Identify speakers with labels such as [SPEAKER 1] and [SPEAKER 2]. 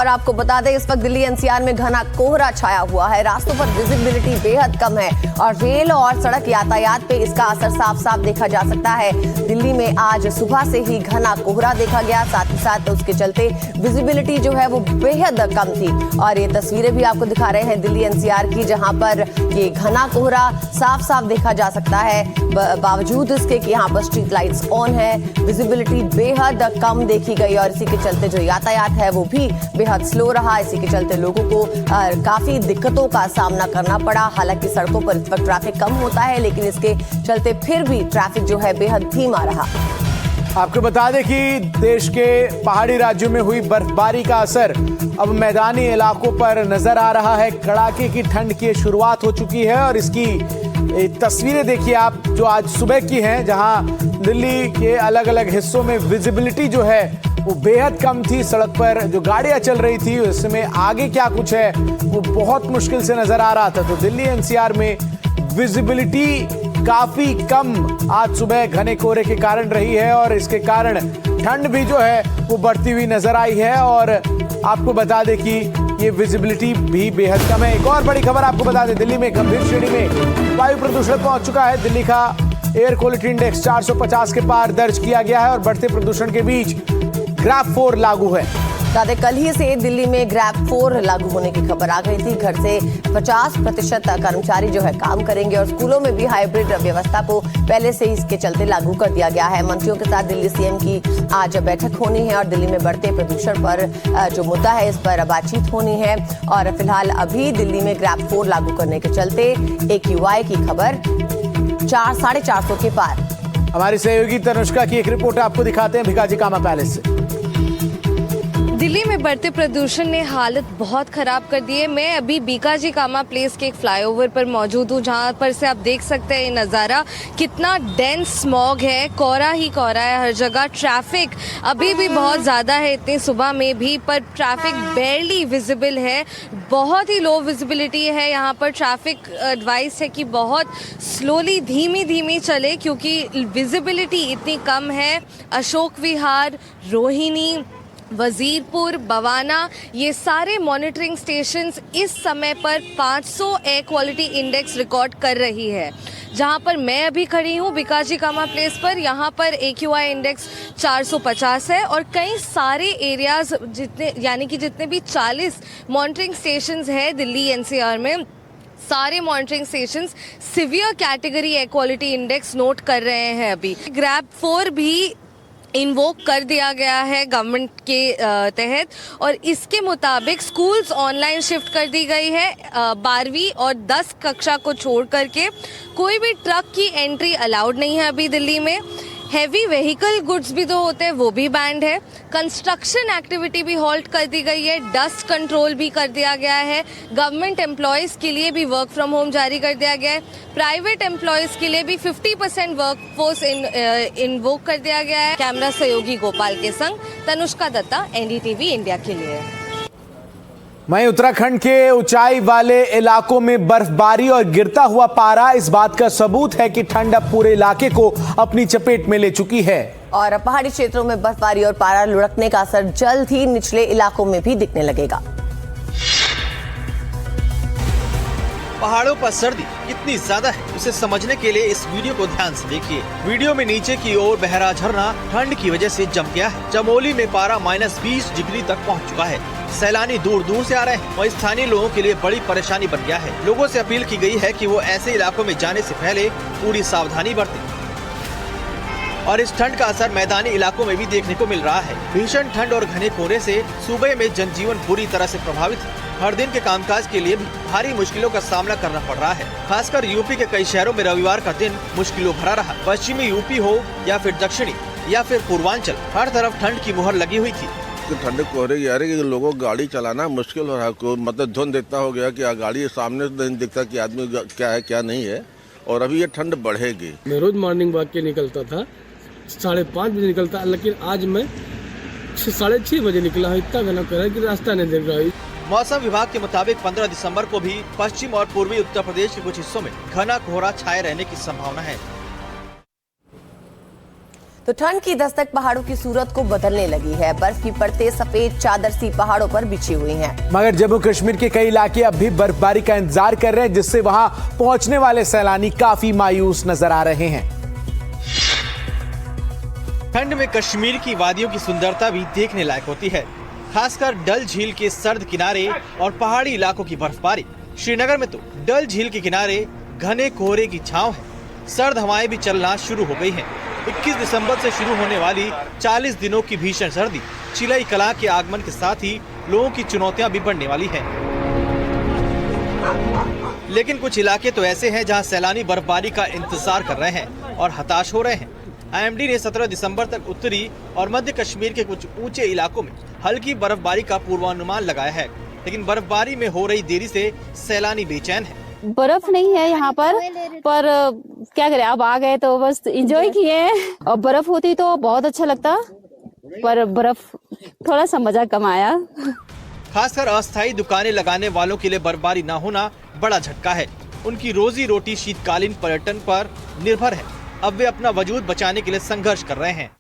[SPEAKER 1] और आपको बता दें, इस वक्त दिल्ली एनसीआर में घना कोहरा छाया हुआ है। रास्तों पर विजिबिलिटी बेहद कम है और रेल और सड़क यातायात पे इसका असर साफ साफ देखा जा सकता है। दिल्ली में आज सुबह से ही घना कोहरा देखा गया, साथ ही साथ उसके चलते विजिबिलिटी जो है वो बेहद कम थी। और ये तस्वीरें भी आपको दिखा रहे हैं दिल्ली एनसीआर की, जहां पर ये घना कोहरा साफ साफ देखा जा सकता है। बावजूद इसके कि यहाँ पर स्ट्रीट लाइट्स ऑन है, विजिबिलिटी बेहद कम देखी गई और इसी के चलते जो यातायात है वो भी बेहद स्लो रहा। इसी के चलते लोगों को काफी दिक्कतों का सामना करना पड़ा। हालांकि सड़कों पर इस वक्त ट्रैफिक कम होता है, लेकिन इसके चलते फिर भी ट्रैफिक जो है बेहद धीमा रहा।
[SPEAKER 2] आपको बता दें कि देश के पहाड़ी राज्यों में हुई बर्फबारी का असर अब मैदानी इलाकों पर नजर आ रहा है। कड़ाके की ठंड की शुरुआत हो चुकी है और इसकी तस्वीरें देखिए आप, जो आज सुबह की हैं, जहां दिल्ली के अलग अलग हिस्सों में विजिबिलिटी जो है वो बेहद कम थी। सड़क पर जो गाड़ियां चल रही थी उसमें आगे क्या कुछ है वो बहुत मुश्किल से नजर आ रहा था। तो दिल्ली एनसीआर में विजिबिलिटी काफी कम आज सुबह घने कोहरे के कारण रही है और इसके कारण ठंड भी जो है वो बढ़ती हुई नजर आई है। और आपको बता दें कि ये विजिबिलिटी भी बेहद कम है। एक और बड़ी खबर आपको बता दें, दिल्ली में गंभीर श्रेणी में वायु प्रदूषण पहुंच चुका है। दिल्ली का एयर क्वालिटी इंडेक्स 450 के पार दर्ज किया गया है और बढ़ते प्रदूषण के बीच ग्राफ 4 लागू है।
[SPEAKER 1] कल ही से दिल्ली में ग्रैप 4 लागू होने की खबर आ गई थी। घर से 50% कर्मचारी जो है काम करेंगे और स्कूलों में भी हाइब्रिड व्यवस्था को पहले से ही इसके चलते लागू कर दिया गया है। मंत्रियों के साथ दिल्ली सीएम की आज बैठक होनी है और दिल्ली में बढ़ते प्रदूषण पर जो मुद्दा है इस पर बातचीत होनी है। और फिलहाल अभी दिल्ली में ग्रैप 4 लागू करने के चलते AQI की खबर 450 के पार।
[SPEAKER 2] हमारी सहयोगी तनुष्का की एक रिपोर्ट आपको दिखाते हैं भिकाजी कामा पैलेस से।
[SPEAKER 3] दिल्ली में बढ़ते प्रदूषण ने हालत बहुत खराब कर दी है। मैं अभी बीकाजी कामा प्लेस के एक फ्लाईओवर पर मौजूद हूँ, जहाँ पर से आप देख सकते हैं ये नज़ारा, कितना डेंस स्मॉग है, कोहरा ही कोहरा है हर जगह। ट्रैफिक अभी भी बहुत ज़्यादा है, इतनी सुबह में भी, पर ट्रैफिक बेयरली विजिबल है, बहुत ही लो विजिबिलिटी है यहाँ पर। ट्रैफिक एडवाइस है कि बहुत स्लोली, धीमी धीमी चले क्योंकि विजिबिलिटी इतनी कम है। अशोक विहार, रोहिणी, वजीरपुर, बवाना, ये सारे मॉनिटरिंग स्टेशंस इस समय पर 500 एयर क्वालिटी इंडेक्स रिकॉर्ड कर रही है। जहां पर मैं अभी खड़ी हूं बीकाजी कामा प्लेस पर, यहां पर AQI इंडेक्स 450 है और कई सारे एरियाज जितने भी 40 मॉनिटरिंग स्टेशंस है दिल्ली एनसीआर में, सारे monitoring stations severe category air quality index note कर रहे हैं। अभी ग्रैप 4 भी इन्वोक कर दिया गया है गवर्नमेंट के तहत और इसके मुताबिक स्कूल्स ऑनलाइन शिफ्ट कर दी गई है। 12वीं और 10 कक्षा को छोड़ करके कोई भी ट्रक की एंट्री अलाउड नहीं है अभी दिल्ली में। हैवी व्हीकल गुड्स भी तो होते हैं वो भी बैंड है। कंस्ट्रक्शन एक्टिविटी भी हॉल्ट कर दी गई है। डस्ट कंट्रोल भी कर दिया गया है। गवर्नमेंट एम्प्लॉयज़ के लिए भी वर्क फ्रॉम होम जारी कर दिया गया है। प्राइवेट एम्प्लॉयज़ के लिए भी 50% वर्क फोर्स इन्वोक कर दिया गया है। कैमरा सहयोगी गोपाल के संग तनुष्का दत्ता, NDTV इंडिया के लिए।
[SPEAKER 2] वहीं उत्तराखंड के ऊंचाई वाले इलाकों में बर्फबारी और गिरता हुआ पारा इस बात का सबूत है कि ठंड अब पूरे इलाके को अपनी चपेट में ले चुकी है।
[SPEAKER 1] और पहाड़ी क्षेत्रों में बर्फबारी और पारा लुढ़कने का असर जल्द ही निचले इलाकों में भी दिखने लगेगा।
[SPEAKER 4] पहाड़ों पर सर्दी कितनी ज्यादा है उसे समझने के लिए इस वीडियो को ध्यान से देखिए। वीडियो में नीचे की ओर बह रहा झरना ठंड की वजह से जम गया है। चमोली में पारा -20 डिग्री तक पहुंच चुका है। सैलानी दूर दूर से आ रहे हैं और स्थानीय लोगों के लिए बड़ी परेशानी बन गया है। लोगों से अपील की गई है कि वो ऐसे इलाकों में जाने से पहले पूरी सावधानी बरतें। और इस ठंड का असर मैदानी इलाकों में भी देखने को मिल रहा है। भीषण ठंड और घने कोहरे से सूबे में जनजीवन बुरी तरह से प्रभावित है। हर दिन के कामकाज के लिए भी भारी मुश्किलों का सामना करना पड़ रहा है। खासकर यूपी के कई शहरों में रविवार का दिन मुश्किलों भरा रहा। पश्चिमी यूपी हो या फिर दक्षिणी या फिर पूर्वांचल, हर तरफ ठंड की मुहर लगी हुई थी।
[SPEAKER 5] ठंड कोहरे की आ रही है, लोगों को गाड़ी चलाना मुश्किल हो रहा है। मतलब धुंध इतना हो गया कि गाड़ी सामने नहीं दिखता कि आदमी क्या है क्या नहीं है। और अभी ये ठंड बढ़ेगी।
[SPEAKER 6] मैं रोज मॉर्निंग वॉक के निकलता था, 5:30 बजे निकलता, लेकिन आज मैं 6:30 बजे निकला हूँ। इतना घना कोहरा कि रास्ता नहीं दिख रहा है।
[SPEAKER 4] मौसम विभाग के मुताबिक 15 दिसंबर को भी पश्चिम और पूर्वी उत्तर प्रदेश के कुछ हिस्सों में घना कोहरा छाए रहने की संभावना है।
[SPEAKER 1] तो ठंड की दस्तक पहाड़ों की सूरत को बदलने लगी है। बर्फ की परतें सफेद चादर सी पहाड़ों पर बिछी हुई हैं।
[SPEAKER 2] मगर जम्मू कश्मीर के कई इलाके अब भी बर्फबारी का इंतजार कर रहे हैं, जिससे वहां पहुंचने वाले सैलानी काफी मायूस नजर आ रहे हैं।
[SPEAKER 4] ठंड में कश्मीर की वादियों की सुंदरता भी देखने लायक होती है, खासकर डल झील के सर्द किनारे और पहाड़ी इलाकों की बर्फबारी। श्रीनगर में तो डल झील के किनारे घने कोहरे की छांव है। सर्द हवाएं भी चलना शुरू हो गई हैं। 21 दिसंबर से शुरू होने वाली 40 दिनों की भीषण सर्दी चिलई कला के आगमन के साथ ही लोगों की चुनौतियां भी बढ़ने वाली है। लेकिन कुछ इलाके तो ऐसे हैं जहां सैलानी बर्फबारी का इंतजार कर रहे हैं और हताश हो रहे हैं। IMD ने 17 दिसंबर तक उत्तरी और मध्य कश्मीर के कुछ ऊंचे इलाकों में हल्की बर्फबारी का पूर्वानुमान लगाया है, लेकिन बर्फबारी में हो रही देरी से सैलानी बेचैन है।
[SPEAKER 7] बर्फ नहीं है यहाँ पर क्या करें, अब आ गए तो बस एंजॉय किए हैं। और बर्फ होती तो बहुत अच्छा लगता, पर बर्फ थोड़ा सा मजा कम आया।
[SPEAKER 4] खासकर अस्थायी दुकानें लगाने वालों के लिए बर्फबारी न होना बड़ा झटका है। उनकी रोजी रोटी शीतकालीन पर्यटन पर निर्भर है। अब वे अपना वजूद बचाने के लिए संघर्ष कर रहे हैं।